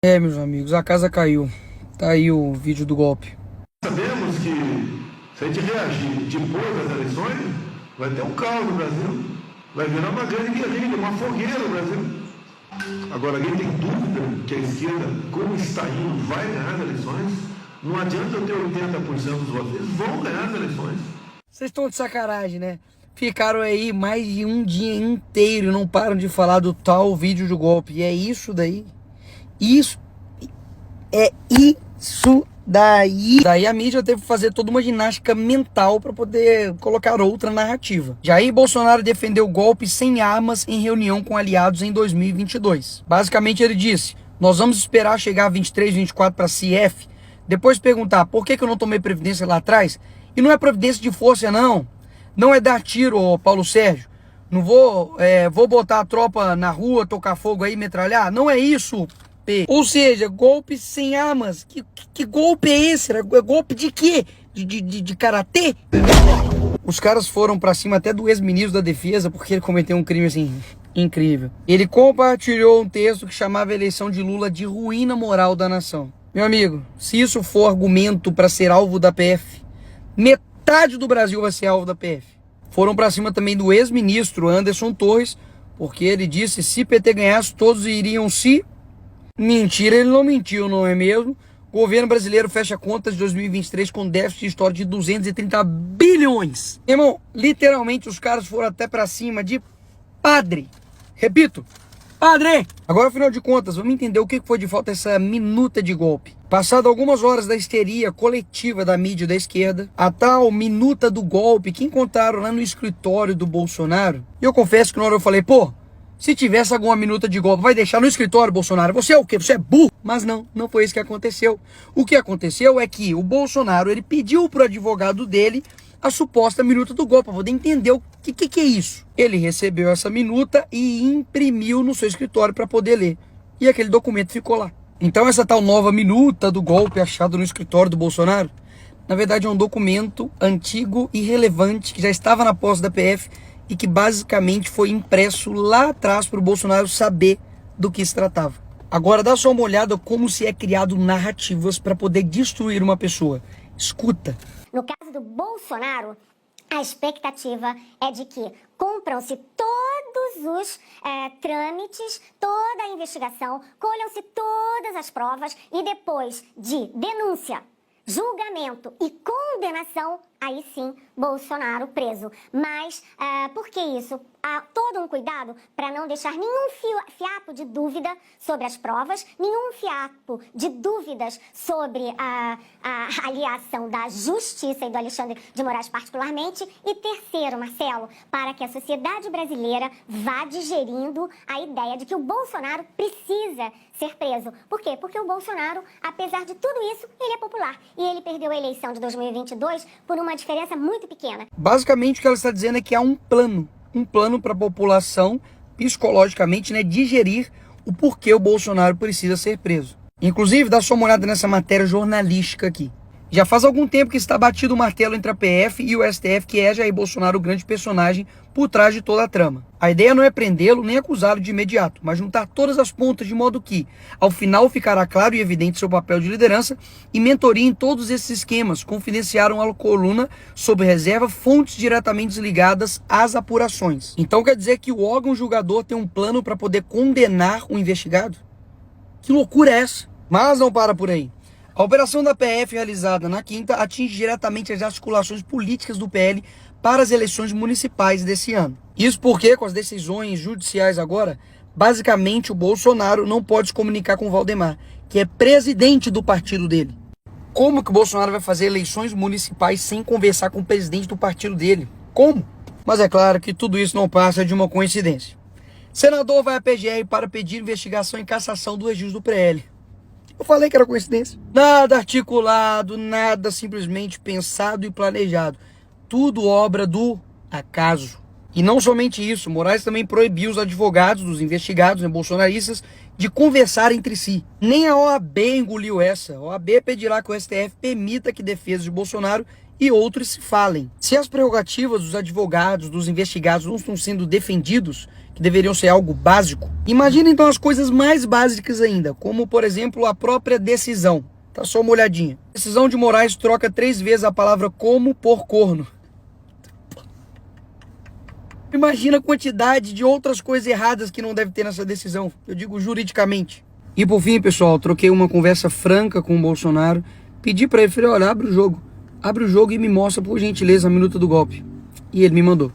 É, meus amigos, a casa caiu. Tá aí o vídeo do golpe. Sabemos que se a gente reagir depois das eleições, vai ter um caos no Brasil. Vai virar uma grande guerrilha, uma fogueira no Brasil. Agora, alguém tem dúvida que a esquerda, como está indo, vai ganhar as eleições? Não adianta eu ter 80% dos votos, eles vão ganhar as eleições. Vocês estão de sacanagem, né? Ficaram aí mais de um dia inteiro e não param de falar do tal vídeo do golpe. E é isso daí. Isso daí. Daí a mídia teve que fazer toda uma ginástica mental para poder colocar outra narrativa. Jair Bolsonaro defendeu o golpe sem armas em reunião com aliados em 2022. Basicamente ele disse: nós vamos esperar chegar a 23, 24 para CF, depois perguntar por que eu não tomei previdência lá atrás. E não é providência de força não. Não é dar tiro, ô Paulo Sérgio. Não vou botar a tropa na rua, tocar fogo aí, metralhar. Não é isso. Ou seja, golpe sem armas. Que golpe é esse? Golpe de quê? De karatê? Os caras foram pra cima até do ex-ministro da defesa porque ele cometeu um crime assim incrível. Ele compartilhou um texto que chamava a eleição de Lula de ruína moral da nação. Meu amigo, se isso for argumento para ser alvo da PF, metade do Brasil vai ser alvo da PF. Foram pra cima também do ex-ministro Anderson Torres, porque ele disse se PT ganhasse todos iriam se... Mentira, ele não mentiu, não é mesmo? O governo brasileiro fecha contas de 2023 com déficit histórico de 230 bilhões. Irmão, literalmente os caras foram até pra cima de padre. Repito, padre! Agora, afinal de contas, vamos entender o que foi de fato essa minuta de golpe. Passado algumas horas da histeria coletiva da mídia da esquerda, a tal minuta do golpe que encontraram lá no escritório do Bolsonaro, e eu confesso que na hora eu falei, pô, se tivesse alguma minuta de golpe, vai deixar no escritório, Bolsonaro? Você é o quê? Você é burro? Mas não foi isso que aconteceu. O que aconteceu é que o Bolsonaro, ele pediu pro advogado dele a suposta minuta do golpe, para poder entender o que é isso. Ele recebeu essa minuta e imprimiu no seu escritório para poder ler. E aquele documento ficou lá. Então essa tal nova minuta do golpe achada no escritório do Bolsonaro, na verdade é um documento antigo e relevante que já estava na posse da PF, e que basicamente foi impresso lá atrás para o Bolsonaro saber do que se tratava. Agora dá só uma olhada como se é criado narrativas para poder destruir uma pessoa. Escuta. No caso do Bolsonaro, a expectativa é de que cumpram-se todos os trâmites, toda a investigação, colham-se todas as provas e depois de denúncia, julgamento e condenação, aí sim, Bolsonaro preso. Mas por que isso? Há todo um cuidado para não deixar nenhum fiapo de dúvida sobre as provas, nenhum fiapo de dúvidas sobre a aliação da Justiça e do Alexandre de Moraes particularmente. E terceiro, Marcelo, para que a sociedade brasileira vá digerindo a ideia de que o Bolsonaro precisa ser preso. Por quê? Porque o Bolsonaro, apesar de tudo isso, ele é popular. E ele perdeu a eleição de 2022 por uma diferença muito pequena. Basicamente o que ela está dizendo é que há um plano para a população, psicologicamente, né, digerir o porquê o Bolsonaro precisa ser preso. Inclusive, dá só uma olhada nessa matéria jornalística aqui. Já faz algum tempo que está batido o martelo entre a PF e o STF, que é Jair Bolsonaro o grande personagem por trás de toda a trama. A ideia não é prendê-lo nem acusá-lo de imediato, mas juntar todas as pontas de modo que, ao final, ficará claro e evidente seu papel de liderança e mentoria em todos esses esquemas, confidenciaram a coluna sob reserva fontes diretamente ligadas às apurações. Então quer dizer que o órgão julgador tem um plano para poder condenar o investigado? Que loucura é essa? Mas não para por aí. A operação da PF realizada na quinta atinge diretamente as articulações políticas do PL para as eleições municipais desse ano. Isso porque, com as decisões judiciais agora, basicamente o Bolsonaro não pode se comunicar com o Valdemar, que é presidente do partido dele. Como que o Bolsonaro vai fazer eleições municipais sem conversar com o presidente do partido dele? Como? Mas é claro que tudo isso não passa de uma coincidência. Senador vai à PGR para pedir investigação e cassação do registro do PL. Eu falei que era coincidência. Nada articulado, nada simplesmente pensado e planejado. Tudo obra do acaso. E não somente isso, Moraes também proibiu os advogados dos investigados, né, bolsonaristas, de conversar entre si. Nem a OAB engoliu essa. A OAB pedirá que o STF permita que defesas de Bolsonaro e outros se falem. Se as prerrogativas dos advogados, dos investigados não estão sendo defendidos, que deveriam ser algo básico. Imagina então as coisas mais básicas ainda, como por exemplo a própria decisão. Tá só uma olhadinha. Decisão de Moraes troca 3 vezes a palavra como por corno. Imagina a quantidade de outras coisas erradas que não deve ter nessa decisão. Eu digo juridicamente. E por fim, pessoal, troquei uma conversa franca com o Bolsonaro. Pedi pra ele, falei, olha, abre o jogo. Abre o jogo e me mostra, por gentileza, a minuta do golpe. E ele me mandou.